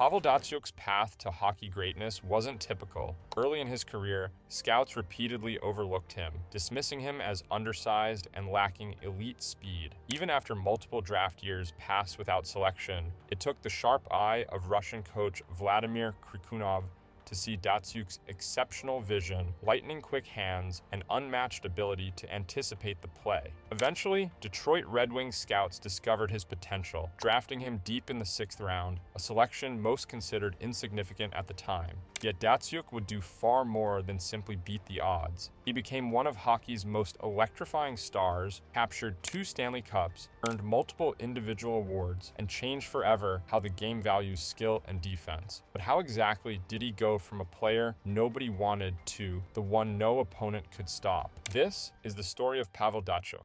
Pavel Datsyuk's path to hockey greatness wasn't typical. Early in his career, scouts repeatedly overlooked him, dismissing him as undersized and lacking elite speed. Even after multiple draft years passed without selection, it took the sharp eye of Russian coach Vladimir Krikunov to see Datsyuk's exceptional vision, lightning-quick hands, and unmatched ability to anticipate the play. Eventually, Detroit Red Wings scouts discovered his potential, drafting him deep in the 6th round, a selection most considered insignificant at the time. Yet Datsyuk would do far more than simply beat the odds. He became one of hockey's most electrifying stars, captured 2 Stanley Cups, earned multiple individual awards, and changed forever how the game values skill and defense. But how exactly did he go from a player nobody wanted to the one no opponent could stop? This is the story of Pavel Datsyuk.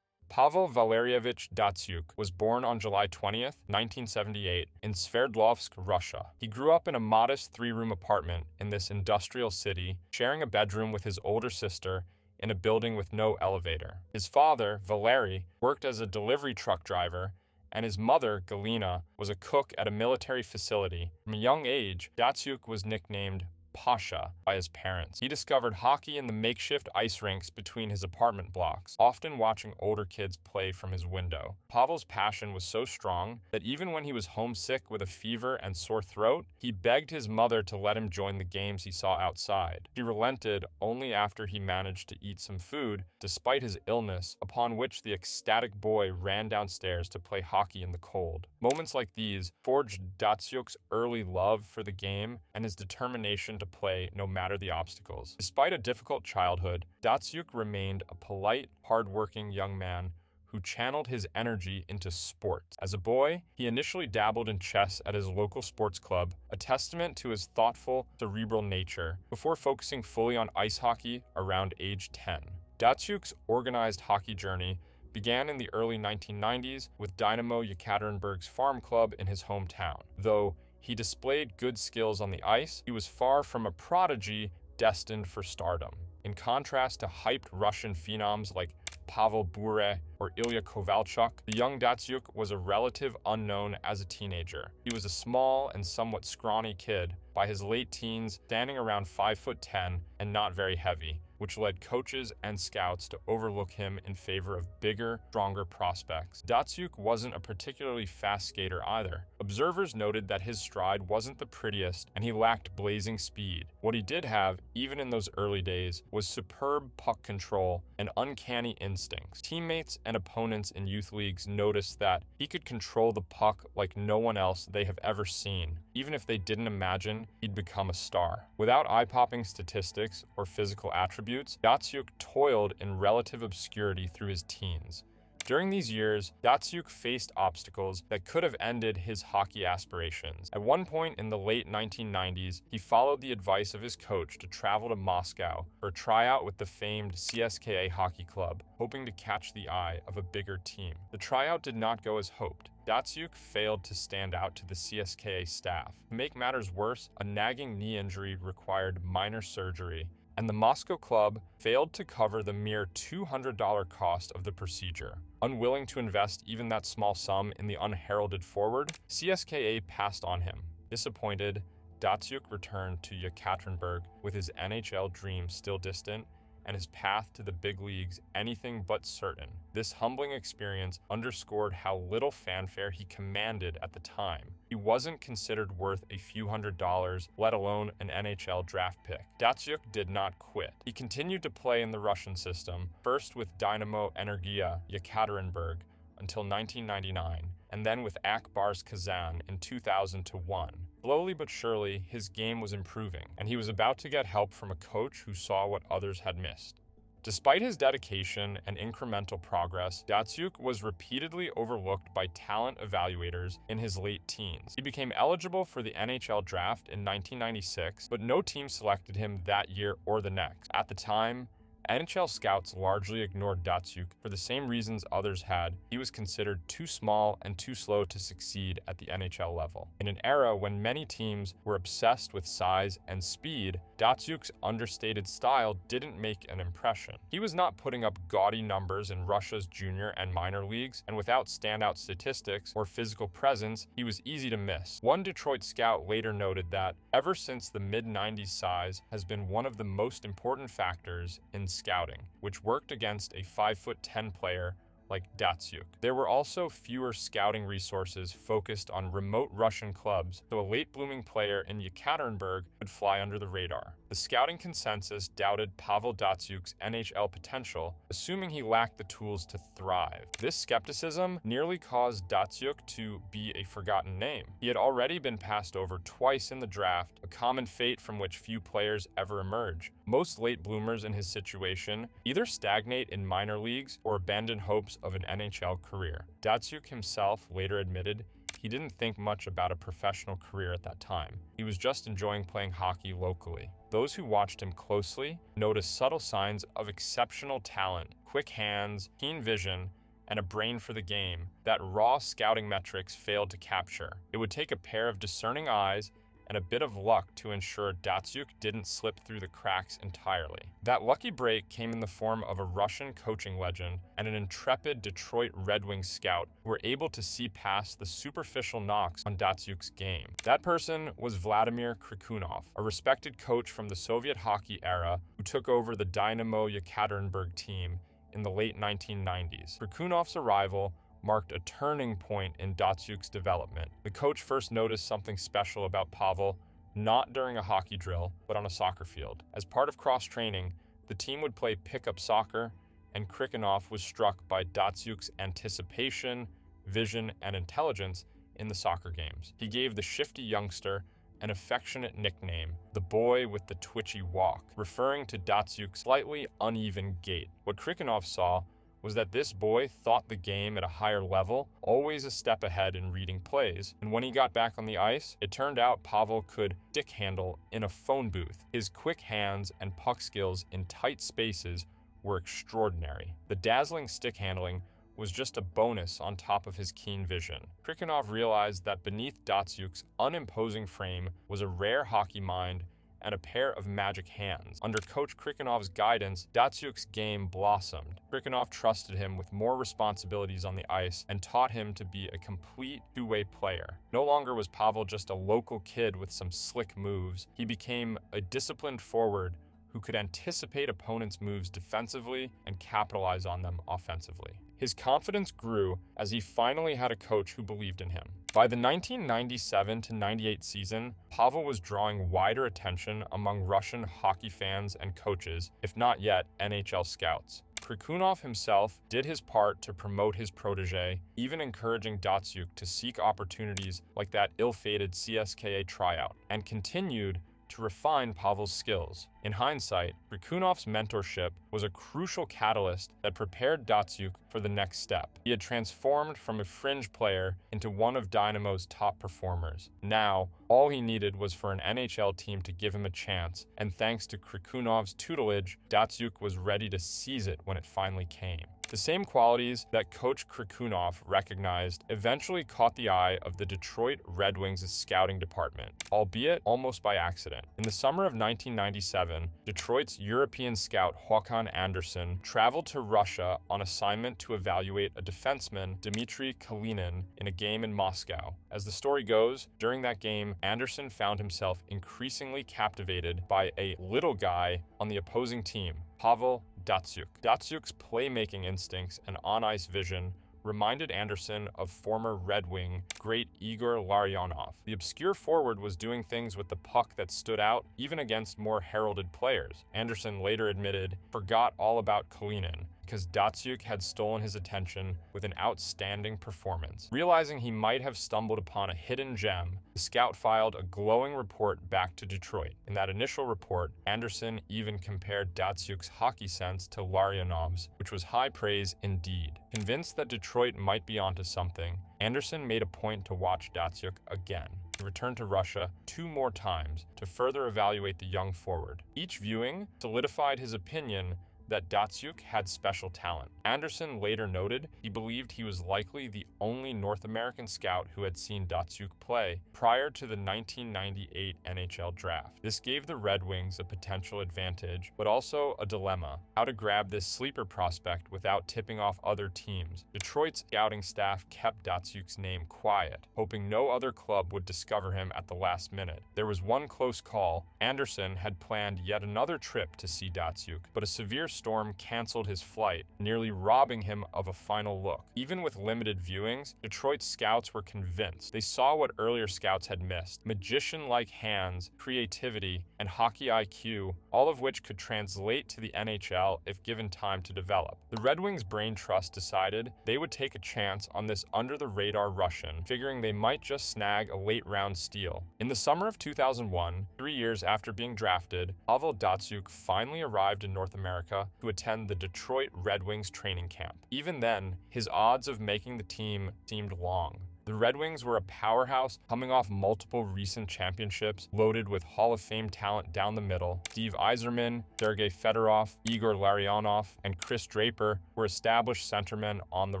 Pavel Valerievich Datsyuk was born on July 20th, 1978, in Sverdlovsk, Russia. He grew up in a modest 3-room apartment in this industrial city, sharing a bedroom with his older sister in a building with no elevator. His father, Valery, worked as a delivery truck driver, and his mother, Galina, was a cook at a military facility. From a young age, Datsyuk was nicknamed Pasha by his parents. He discovered hockey in the makeshift ice rinks between his apartment blocks, often watching older kids play from his window. Pavel's passion was so strong that even when he was homesick with a fever and sore throat, he begged his mother to let him join the games he saw outside. He relented only after he managed to eat some food, despite his illness, upon which the ecstatic boy ran downstairs to play hockey in the cold. Moments like these forged Datsyuk's early love for the game and his determination to play no matter the obstacles. Despite a difficult childhood, Datsyuk remained a polite, hard-working young man who channeled his energy into sports. As a boy, he initially dabbled in chess at his local sports club, a testament to his thoughtful, cerebral nature, before focusing fully on ice hockey around age 10. Datsyuk's organized hockey journey began in the early 1990s with Dynamo Yekaterinburg's farm club in his hometown. Though he displayed good skills on the ice, he was far from a prodigy destined for stardom. In contrast to hyped Russian phenoms like Pavel Bure or Ilya Kovalchuk, the young Datsyuk was a relative unknown as a teenager. He was a small and somewhat scrawny kid, by his late teens standing around 5'10" and not very heavy, which led coaches and scouts to overlook him in favor of bigger, stronger prospects. Datsyuk wasn't a particularly fast skater either. Observers noted that his stride wasn't the prettiest and he lacked blazing speed. What he did have, even in those early days, was superb puck control and uncanny instincts. Teammates and opponents in youth leagues noticed that he could control the puck like no one else they have ever seen, even if they didn't imagine he'd become a star. Without eye-popping statistics or physical attributes, Datsyuk toiled in relative obscurity through his teens. During these years, Datsyuk faced obstacles that could have ended his hockey aspirations. At one point in the late 1990s, he followed the advice of his coach to travel to Moscow for a tryout with the famed CSKA hockey club, hoping to catch the eye of a bigger team. The tryout did not go as hoped. Datsyuk failed to stand out to the CSKA staff. To make matters worse, a nagging knee injury required minor surgery, and the Moscow club failed to cover the mere $200 cost of the procedure. Unwilling to invest even that small sum in the unheralded forward, CSKA passed on him. Disappointed, Datsyuk returned to Yekaterinburg with his NHL dream still distant and his path to the big leagues anything but certain. This humbling experience underscored how little fanfare he commanded at the time. He wasn't considered worth a few $100s, let alone an NHL draft pick. Datsyuk did not quit. He continued to play in the Russian system, first with Dynamo Energia Yekaterinburg until 1999, and then with Akbars Kazan in 2001. Slowly but surely, his game was improving, and he was about to get help from a coach who saw what others had missed. Despite his dedication and incremental progress, Datsyuk was repeatedly overlooked by talent evaluators in his late teens. He became eligible for the NHL draft in 1996, but no team selected him that year or the next. At the time, NHL scouts largely ignored Datsyuk for the same reasons others had. He was considered too small and too slow to succeed at the NHL level. In an era when many teams were obsessed with size and speed, Datsyuk's understated style didn't make an impression. He was not putting up gaudy numbers in Russia's junior and minor leagues, and without standout statistics or physical presence, he was easy to miss. One Detroit scout later noted that, ever since the mid-90s, size has been one of the most important factors in scouting, which worked against a 5'10" player like Datsyuk. There were also fewer scouting resources focused on remote Russian clubs, so a late-blooming player in Yekaterinburg would fly under the radar. The scouting consensus doubted Pavel Datsyuk's NHL potential, assuming he lacked the tools to thrive. This skepticism nearly caused Datsyuk to be a forgotten name. He had already been passed over twice in the draft, a common fate from which few players ever emerge. Most late bloomers in his situation either stagnate in minor leagues or abandon hopes of an NHL career. Datsyuk himself later admitted he didn't think much about a professional career at that time. He was just enjoying playing hockey locally. Those who watched him closely noticed subtle signs of exceptional talent, quick hands, keen vision, and a brain for the game that raw scouting metrics failed to capture. It would take a pair of discerning eyes and a bit of luck to ensure Datsyuk didn't slip through the cracks entirely. That lucky break came in the form of a Russian coaching legend and an intrepid Detroit Red Wings scout who were able to see past the superficial knocks on Datsyuk's game. That person was Vladimir Krikunov, a respected coach from the Soviet hockey era who took over the Dynamo Yekaterinburg team in the late 1990s. Krikunov's arrival marked a turning point in Datsyuk's development. The coach first noticed something special about Pavel, not during a hockey drill, but on a soccer field. As part of cross-training, the team would play pickup soccer, and Krikunov was struck by Datsyuk's anticipation, vision, and intelligence in the soccer games. He gave the shifty youngster an affectionate nickname, the boy with the twitchy walk, referring to Datsyuk's slightly uneven gait. What Krikunov saw was that this boy thought the game at a higher level, always a step ahead in reading plays, and when he got back on the ice, it turned out Pavel could stick handle in a phone booth. His quick hands and puck skills in tight spaces were extraordinary. The dazzling stick handling was just a bonus on top of his keen vision. Krikunov realized that beneath Datsyuk's unimposing frame was a rare hockey mind and a pair of magic hands. Under Coach Krikunov's guidance, Datsyuk's game blossomed. Krikunov trusted him with more responsibilities on the ice and taught him to be a complete two-way player. No longer was Pavel just a local kid with some slick moves. He became a disciplined forward who could anticipate opponents' moves defensively and capitalize on them offensively. His confidence grew as he finally had a coach who believed in him. By the 1997-98 season, Pavel was drawing wider attention among Russian hockey fans and coaches, if not yet NHL scouts. Krikunov himself did his part to promote his protege, even encouraging Datsyuk to seek opportunities like that ill-fated CSKA tryout, and continued to refine Pavel's skills. In hindsight, Krikunov's mentorship was a crucial catalyst that prepared Datsyuk for the next step. He had transformed from a fringe player into one of Dynamo's top performers. Now, all he needed was for an NHL team to give him a chance, and thanks to Krikunov's tutelage, Datsyuk was ready to seize it when it finally came. The same qualities that Coach Krikunov recognized eventually caught the eye of the Detroit Red Wings' scouting department, albeit almost by accident. In the summer of 1997, Detroit's European scout Håkan Andersson traveled to Russia on assignment to evaluate a defenseman, Dmitry Kalinin, in a game in Moscow. As the story goes, during that game, Andersson found himself increasingly captivated by a little guy on the opposing team, Pavel Datsyuk. Datsyuk's playmaking instincts and on-ice vision reminded Andersson of former Red Wing great Igor Larionov. The obscure forward was doing things with the puck that stood out even against more heralded players. Andersson later admitted, forgot all about Kalinin because Datsyuk had stolen his attention with an outstanding performance. Realizing he might have stumbled upon a hidden gem, the scout filed a glowing report back to Detroit. In that initial report, Andersson even compared Datsyuk's hockey sense to Larionov's, which was high praise indeed. Convinced that Detroit might be onto something, Andersson made a point to watch Datsyuk again. He returned to Russia 2 more times to further evaluate the young forward. Each viewing solidified his opinion that Datsyuk had special talent. Anderson later noted he believed he was likely the only North American scout who had seen Datsyuk play prior to the 1998 NHL draft. This gave the Red Wings a potential advantage, but also a dilemma: how to grab this sleeper prospect without tipping off other teams. Detroit's scouting staff kept Datsyuk's name quiet, hoping no other club would discover him at the last minute. There was one close call. Anderson had planned yet another trip to see Datsyuk, but a severe storm canceled his flight, nearly robbing him of a final look. Even with limited viewings, Detroit's scouts were convinced. They saw what earlier scouts had missed: magician-like hands, creativity, and hockey IQ, all of which could translate to the NHL if given time to develop. The Red Wings' brain trust decided they would take a chance on this under-the-radar Russian, figuring they might just snag a late-round steal. In the summer of 2001, 3 years after being drafted, Pavel Datsyuk finally arrived in North America to attend the Detroit Red Wings training camp. Even then, his odds of making the team seemed long. The Red Wings were a powerhouse coming off multiple recent championships, loaded with Hall of Fame talent down the middle. Steve Yzerman, Sergei Fedorov, Igor Larionov, and Chris Draper were established centermen on the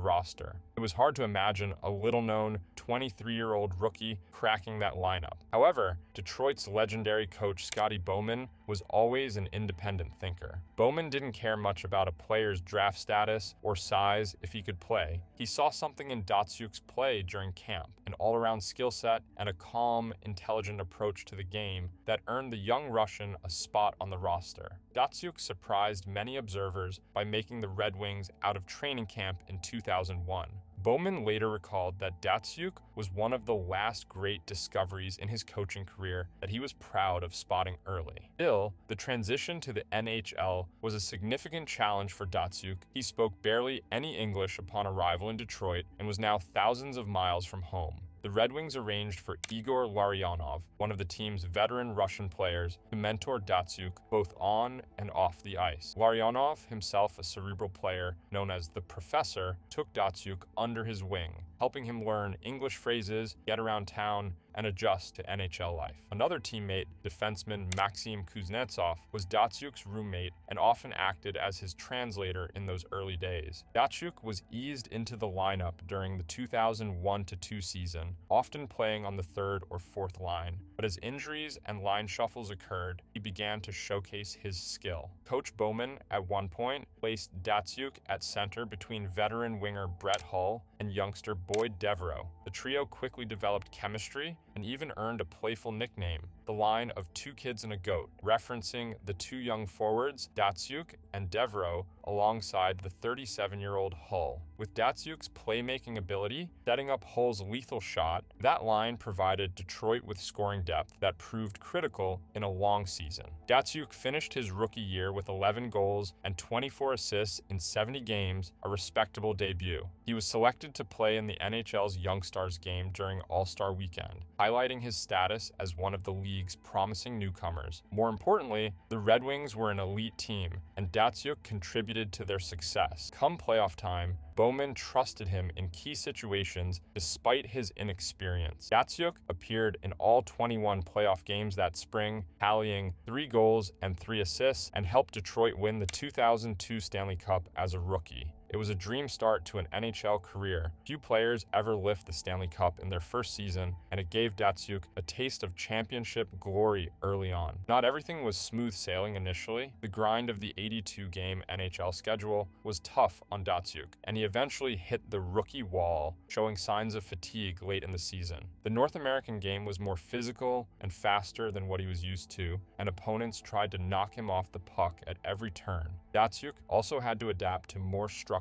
roster. It was hard to imagine a little-known 23-year-old rookie cracking that lineup. However, Detroit's legendary coach Scotty Bowman was always an independent thinker. Bowman didn't care much about a player's draft status or size if he could play. He saw something in Datsyuk's play during camp, an all-around skill set and a calm, intelligent approach to the game that earned the young Russian a spot on the roster. Datsyuk surprised many observers by making the Red Wings out of training camp in 2001. Bowman later recalled that Datsyuk was one of the last great discoveries in his coaching career that he was proud of spotting early. Still, the transition to the NHL was a significant challenge for Datsyuk. He spoke barely any English upon arrival in Detroit and was now thousands of miles from home. The Red Wings arranged for Igor Larionov, one of the team's veteran Russian players, to mentor Datsyuk both on and off the ice. Larionov, himself a cerebral player known as the Professor, took Datsyuk under his wing, helping him learn English phrases, get around town, and adjust to NHL life. Another teammate, defenseman Maxim Kuznetsov, was Datsyuk's roommate and often acted as his translator in those early days. Datsyuk was eased into the lineup during the 2001-2 season, often playing on the third or fourth line, but as injuries and line shuffles occurred, he began to showcase his skill. Coach Bowman, at one point, placed Datsyuk at center between veteran winger Brett Hull and youngster Boyd Devereaux. The trio quickly developed chemistry and even earned a playful nickname, the line of two kids and a goat, referencing the two young forwards, Datsyuk and Devereaux, alongside the 37-year-old Hull. With Datsyuk's playmaking ability setting up Hull's lethal shot, that line provided Detroit with scoring depth that proved critical in a long season. Datsyuk finished his rookie year with 11 goals and 24 assists in 70 games, a respectable debut. He was selected to play in the NHL's Young Stars game during All-Star Weekend, highlighting his status as one of the league's promising newcomers. More importantly, the Red Wings were an elite team, and Datsyuk contributed to their success. Come playoff time, Bowman trusted him in key situations despite his inexperience. Datsyuk appeared in all 21 playoff games that spring, tallying 3 goals and 3 assists, and helped Detroit win the 2002 Stanley Cup as a rookie. It was a dream start to an NHL career. Few players ever lift the Stanley Cup in their first season, and it gave Datsyuk a taste of championship glory early on. Not everything was smooth sailing initially. The grind of the 82-game NHL schedule was tough on Datsyuk, and he eventually hit the rookie wall, showing signs of fatigue late in the season. The North American game was more physical and faster than what he was used to, and opponents tried to knock him off the puck at every turn. Datsyuk also had to adapt to more structured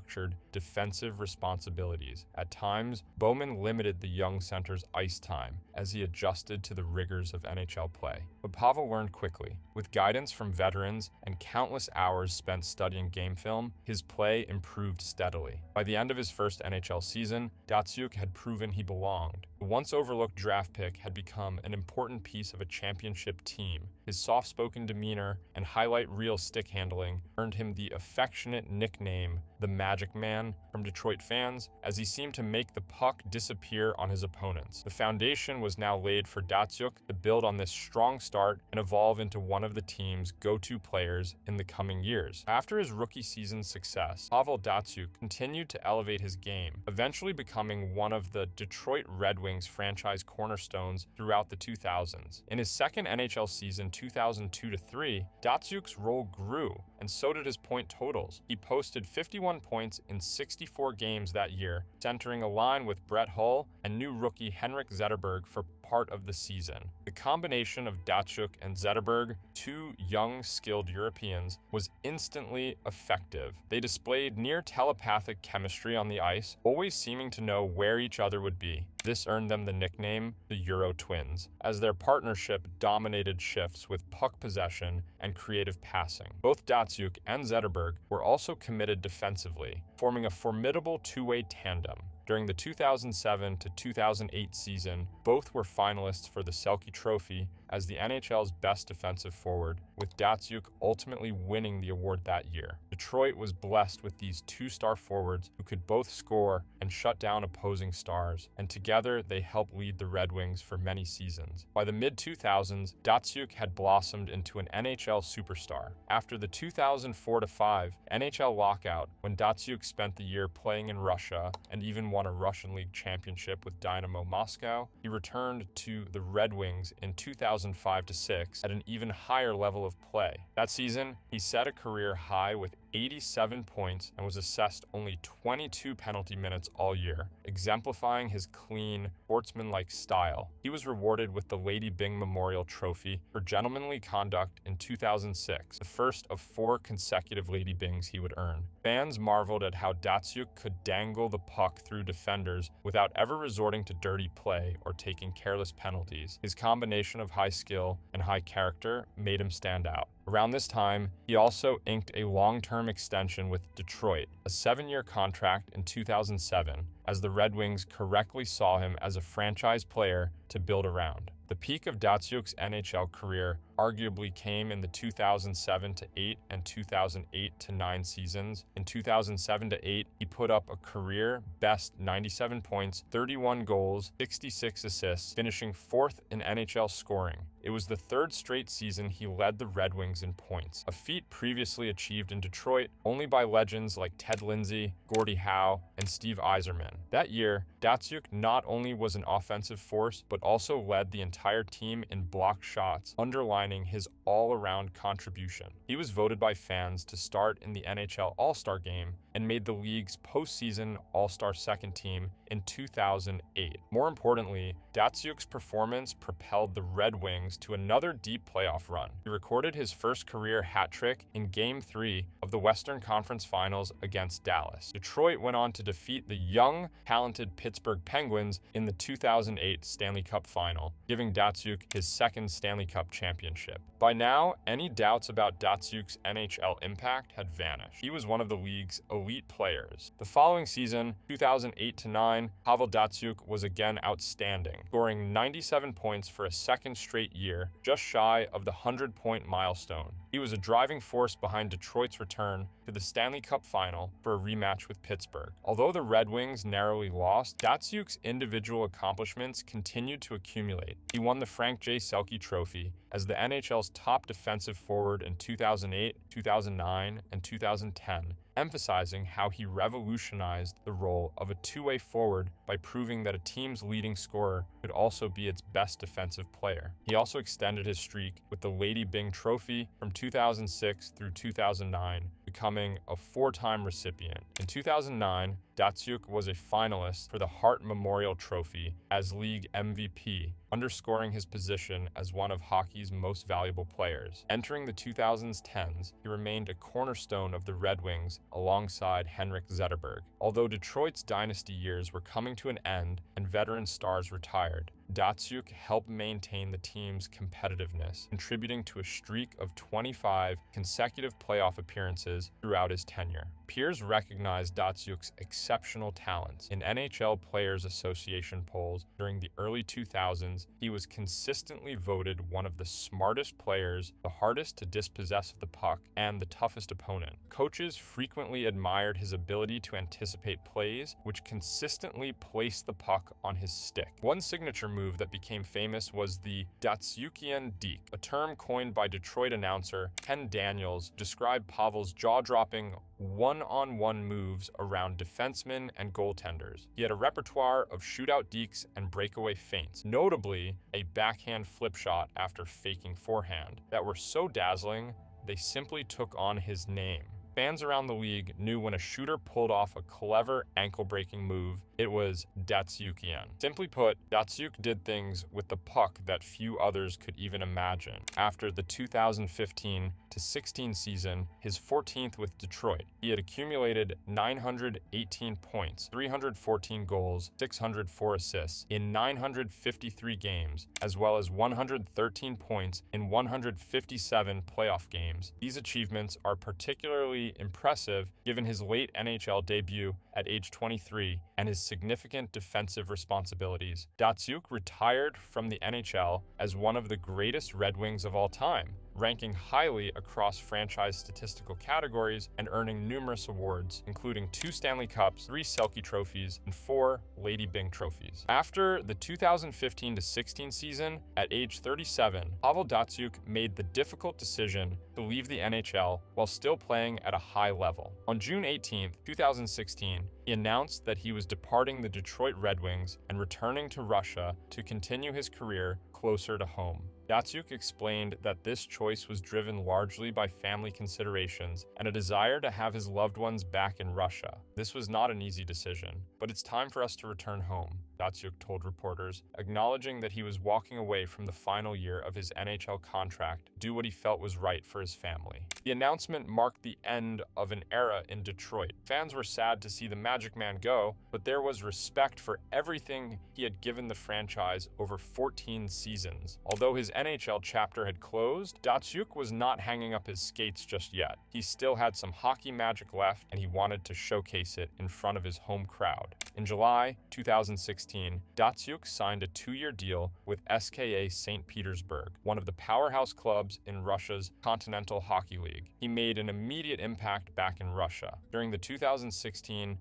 defensive responsibilities. At times, Bowman limited the young center's ice time as he adjusted to the rigors of NHL play. But Pavel learned quickly. With guidance from veterans and countless hours spent studying game film, his play improved steadily. By the end of his first NHL season, Datsyuk had proven he belonged. The once overlooked draft pick had become an important piece of a championship team. His soft-spoken demeanor and highlight reel stick handling earned him the affectionate nickname the Magic Man, from Detroit fans, as he seemed to make the puck disappear on his opponents. The foundation was now laid for Datsyuk to build on this strong start and evolve into one of the team's go-to players in the coming years. After his rookie season's success, Pavel Datsyuk continued to elevate his game, eventually becoming one of the Detroit Red Wings franchise cornerstones throughout the 2000s. In his second NHL season, 2002-03, Datsyuk's role grew, and so did his point totals. He posted 51 points in 64 games that year, centering a line with Brett Hull and new rookie Henrik Zetterberg for part of the season. The combination of Datsyuk and Zetterberg, two young, skilled Europeans, was instantly effective. They displayed near telepathic chemistry on the ice, always seeming to know where each other would be. This earned them the nickname the Euro Twins, as their partnership dominated shifts with puck possession and creative passing. Both Datsyuk and Zetterberg were also committed defensively, forming a formidable two-way tandem. During the 2007 to 2008 season, both were finalists for the Selke Trophy as the NHL's best defensive forward, with Datsyuk ultimately winning the award that year. Detroit was blessed with these two-star forwards who could both score and shut down opposing stars, and together they helped lead the Red Wings for many seasons. By the mid-2000s, Datsyuk had blossomed into an NHL superstar. After the 2004-05 NHL lockout, when Datsyuk spent the year playing in Russia and even won a Russian League championship with Dynamo Moscow, he returned to the Red Wings in 2005-06 at an even higher level of play. That season, he set a career high with 87 points and was assessed only 22 penalty minutes all year, exemplifying his clean, sportsmanlike style. He was rewarded with the Lady Byng Memorial Trophy for gentlemanly conduct in 2006, the first of 4 consecutive Lady Byngs he would earn. Fans marveled at how Datsyuk could dangle the puck through defenders without ever resorting to dirty play or taking careless penalties. His combination of high skill and high character made him stand out. Around this time, he also inked a long-term extension with Detroit, a 7-year contract in 2007, as the Red Wings correctly saw him as a franchise player to build around. The peak of Datsyuk's NHL career arguably came in the 2007-08 and 2008-09 seasons. In 2007-08, he put up a career-best 97 points, 31 goals, 66 assists, finishing 4th in NHL scoring. It was the 3rd straight season he led the Red Wings in points, a feat previously achieved in Detroit only by legends like Ted Lindsay, Gordie Howe, and Steve Yzerman. That year, Datsyuk not only was an offensive force, but also led the entire team in blocked shots, underlining his all-around contribution. He was voted by fans to start in the NHL All-Star Game and made the league's postseason All-Star second team in 2008. More importantly, Datsyuk's performance propelled the Red Wings to another deep playoff run. He recorded his first career hat trick in Game 3 of the Western Conference Finals against Dallas. Detroit went on to defeat the young, talented Pittsburgh Penguins in the 2008 Stanley Cup Final, giving Datsyuk his second Stanley Cup championship. By now, any doubts about Datsyuk's NHL impact had vanished. He was one of the league's elite players. The following season, 2008-09, Pavel Datsyuk was again outstanding, scoring 97 points for a second straight year, just shy of the 100-point milestone. He was a driving force behind Detroit's return to the Stanley Cup Final for a rematch with Pittsburgh. Although the Red Wings narrowly lost, Datsyuk's individual accomplishments continued to accumulate. He won the Frank J. Selke Trophy as the NHL's top defensive forward in 2008, 2009, and 2010, emphasizing how he revolutionized the role of a two-way forward by proving that a team's leading scorer could also be its best defensive player. He also extended his streak with the Lady Byng Trophy from 2006 through 2009, becoming a 4-time recipient. In 2009, Datsyuk was a finalist for the Hart Memorial Trophy as league MVP, underscoring his position as one of hockey's most valuable players. Entering the 2010s, he remained a cornerstone of the Red Wings alongside Henrik Zetterberg. Although Detroit's dynasty years were coming to an end and veteran stars retired, Datsyuk helped maintain the team's competitiveness, contributing to a streak of 25 consecutive playoff appearances throughout his tenure. Peers recognized Datsyuk's exceptional talents. In NHL Players Association polls during the early 2000s, he was consistently voted one of the smartest players, the hardest to dispossess of the puck, and the toughest opponent. Coaches frequently admired his ability to anticipate plays, which consistently placed the puck on his stick. One signature move that became famous was the Datsyukian deke, a term coined by Detroit announcer Ken Daniels to describe Pavel's jaw-dropping one-on-one moves around defensemen and goaltenders. He had a repertoire of shootout dekes and breakaway feints, notably a backhand flip shot after faking forehand, that were so dazzling they simply took on his name. Fans around the league knew when a shooter pulled off a clever ankle-breaking move, it was Datsyukian. Simply put, Datsyuk did things with the puck that few others could even imagine. After the 2015-16 season, his 14th with Detroit, he had accumulated 918 points, 314 goals, 604 assists in 953 games, as well as 113 points in 157 playoff games. These achievements are particularly impressive given his late NHL debut at age 23 and his significant defensive responsibilities. Datsyuk retired from the NHL as one of the greatest Red Wings of all time, ranking highly across franchise statistical categories and earning numerous awards, including 2 Stanley Cups, 3 Selke Trophies, and 4 Lady Byng trophies. After the 2015-16 season, at age 37, Pavel Datsyuk made the difficult decision to leave the NHL while still playing at a high level. On June 18, 2016, he announced that he was departing the Detroit Red Wings and returning to Russia to continue his career closer to home. Datsyuk explained that this choice was driven largely by family considerations and a desire to have his loved ones back in Russia. This was not an easy decision, but it's time for us to return home, Datsyuk told reporters, acknowledging that he was walking away from the final year of his NHL contract to do what he felt was right for his family. The announcement marked the end of an era in Detroit. Fans were sad to see the Magic Man go, but there was respect for everything he had given the franchise over 14 seasons. Although his NHL chapter had closed, Datsyuk was not hanging up his skates just yet. He still had some hockey magic left, and he wanted to showcase it in front of his home crowd. In July 2016, Datsyuk signed a 2-year deal with SKA St. Petersburg, one of the powerhouse clubs in Russia's Continental Hockey League. He made an immediate impact back in Russia. During the 2016-17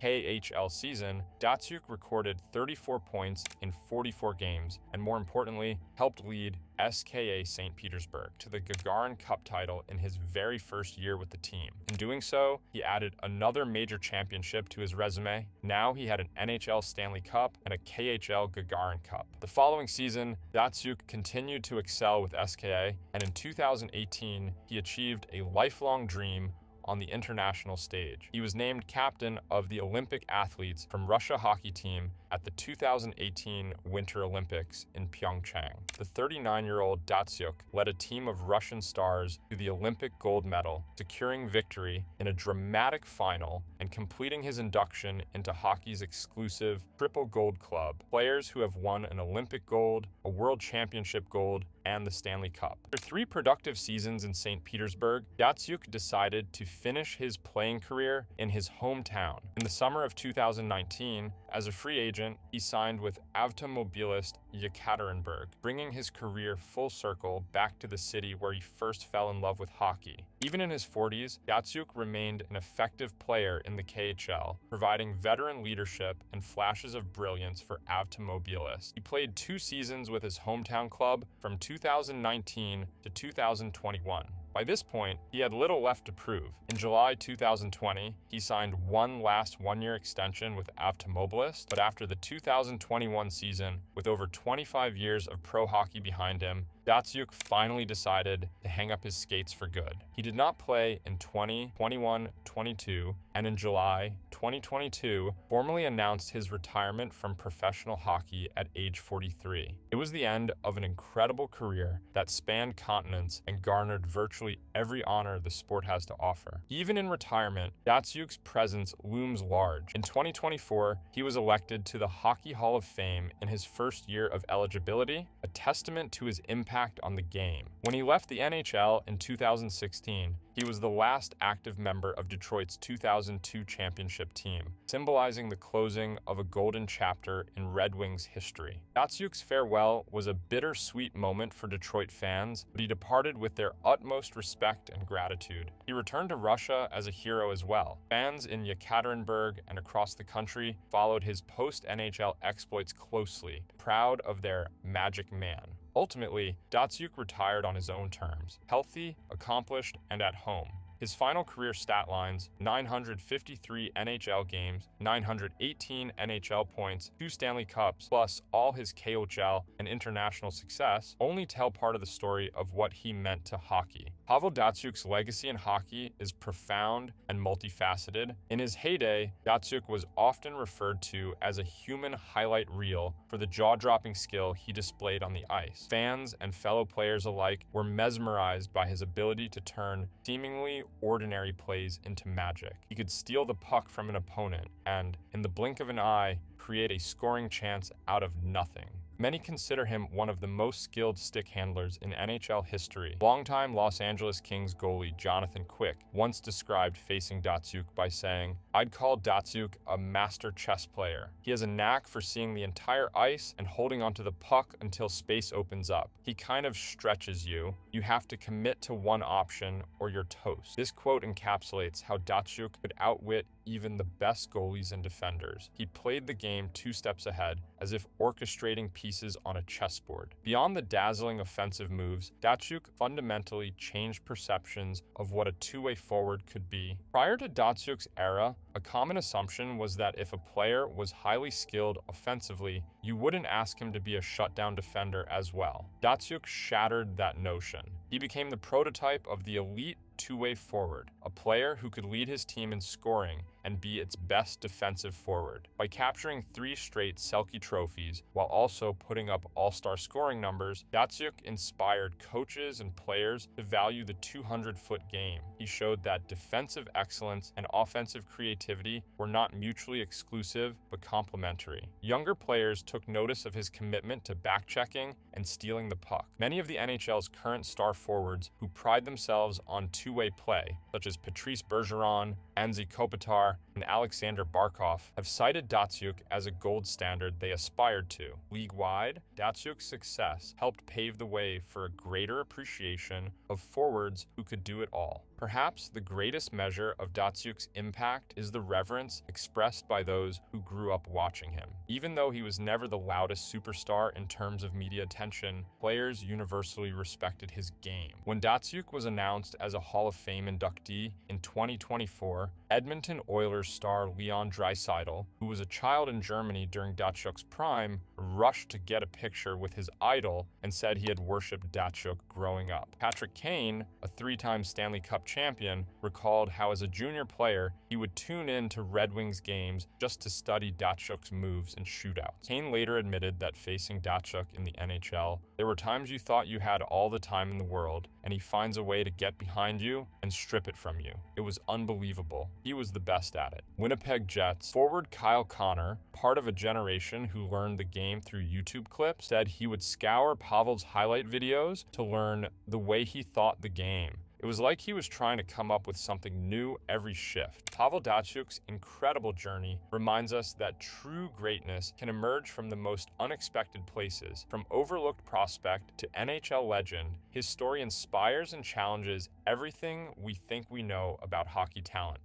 KHL season, Datsyuk recorded 34 points in 44 games, and more importantly, helped lead SKA St. Petersburg to the Gagarin Cup title in his very first year with the team. In doing so, he added another major championship to his resume. Now he had an NHL Stanley Cup and a KHL Gagarin Cup. The following season, Datsyuk continued to excel with SKA, and in 2018, he achieved a lifelong dream on the international stage. He was named captain of the Olympic athletes from Russia hockey team at the 2018 Winter Olympics in Pyeongchang. The 39-year-old Datsyuk led a team of Russian stars to the Olympic gold medal, securing victory in a dramatic final and completing his induction into hockey's exclusive Triple Gold Club, players who have won an Olympic gold, a World Championship gold, and the Stanley Cup. After 3 productive seasons in St. Petersburg, Datsyuk decided to finish his playing career in his hometown. In the summer of 2019, as a free agent, he signed with Avtomobilist Yekaterinburg, bringing his career full circle back to the city where he first fell in love with hockey. Even in his 40s, Datsyuk remained an effective player in the KHL, providing veteran leadership and flashes of brilliance for Avtomobilist. He played 2 seasons with his hometown club from 2019 to 2021. By this point, he had little left to prove. In July 2020, he signed one last 1-year extension with Avtomobilist, but after the 2021 season, with over 25 years of pro hockey behind him, Datsyuk finally decided to hang up his skates for good. He did not play in 2021, 22, and in July 2022, formally announced his retirement from professional hockey at age 43. It was the end of an incredible career that spanned continents and garnered virtually every honor the sport has to offer. Even in retirement, Datsyuk's presence looms large. In 2024, he was elected to the Hockey Hall of Fame in his first year of eligibility, a testament to his impact on the game. When he left the NHL in 2016, he was the last active member of Detroit's 2002 championship team, symbolizing the closing of a golden chapter in Red Wings history. Datsyuk's farewell was a bittersweet moment for Detroit fans, but he departed with their utmost respect and gratitude. He returned to Russia as a hero as well. Fans in Yekaterinburg and across the country followed his post-NHL exploits closely, proud of their magic man. Ultimately, Datsyuk retired on his own terms, healthy, accomplished, and at home. His final career stat lines, 953 NHL games, 918 NHL points, 2 Stanley Cups, plus all his KHL and international success, only tell part of the story of what he meant to hockey. Pavel Datsyuk's legacy in hockey is profound and multifaceted. In his heyday, Datsyuk was often referred to as a human highlight reel for the jaw-dropping skill he displayed on the ice. Fans and fellow players alike were mesmerized by his ability to turn seemingly ordinary plays into magic. He could steal the puck from an opponent and, in the blink of an eye, create a scoring chance out of nothing. Many consider him one of the most skilled stick handlers in NHL history. Longtime Los Angeles Kings goalie Jonathan Quick once described facing Datsyuk by saying, "I'd call Datsyuk a master chess player. He has a knack for seeing the entire ice and holding onto the puck until space opens up. He kind of stretches you. You have to commit to one option or you're toast." This quote encapsulates how Datsyuk could outwit even the best goalies and defenders. He played the game 2 steps ahead, as if orchestrating pieces on a chessboard. Beyond the dazzling offensive moves, Datsyuk fundamentally changed perceptions of what a two-way forward could be. Prior to Datsyuk's era, a common assumption was that if a player was highly skilled offensively, you wouldn't ask him to be a shutdown defender as well. Datsyuk shattered that notion. He became the prototype of the elite two-way forward, a player who could lead his team in scoring and be its best defensive forward. By capturing 3 straight Selke Trophies while also putting up all-star scoring numbers, Datsyuk inspired coaches and players to value the 200-foot game. He showed that defensive excellence and offensive creativity were not mutually exclusive but complementary. Younger players took notice of his commitment to back-checking and stealing the puck. Many of the NHL's current star forwards who pride themselves on two-way play, such as Patrice Bergeron, Anze Kopitar, and Alexander Barkov, have cited Datsyuk as a gold standard they aspired to. League-wide, Datsyuk's success helped pave the way for a greater appreciation of forwards who could do it all. Perhaps the greatest measure of Datsyuk's impact is the reverence expressed by those who grew up watching him. Even though he was never the loudest superstar in terms of media attention, players universally respected his game. When Datsyuk was announced as a Hall of Fame inductee in 2024, Edmonton Oilers star Leon Draisaitl, who was a child in Germany during Datsyuk's prime, rushed to get a picture with his idol and said he had worshipped Datsyuk growing up. Patrick Kane, a 3-time Stanley Cup champion, recalled how as a junior player, he would tune in to Red Wings games just to study Datsyuk's moves and shootouts. Kane later admitted that facing Datsyuk in the NHL, there were times you thought you had all the time in the world, and he finds a way to get behind you and strip it from you. It was unbelievable. He was the best at it. Winnipeg Jets forward Kyle Connor, part of a generation who learned the game through YouTube clips, said he would scour Pavel's highlight videos to learn the way he thought the game. It was like he was trying to come up with something new every shift. Pavel Datsyuk's incredible journey reminds us that true greatness can emerge from the most unexpected places. From overlooked prospect to NHL legend, his story inspires and challenges everything we think we know about hockey talent.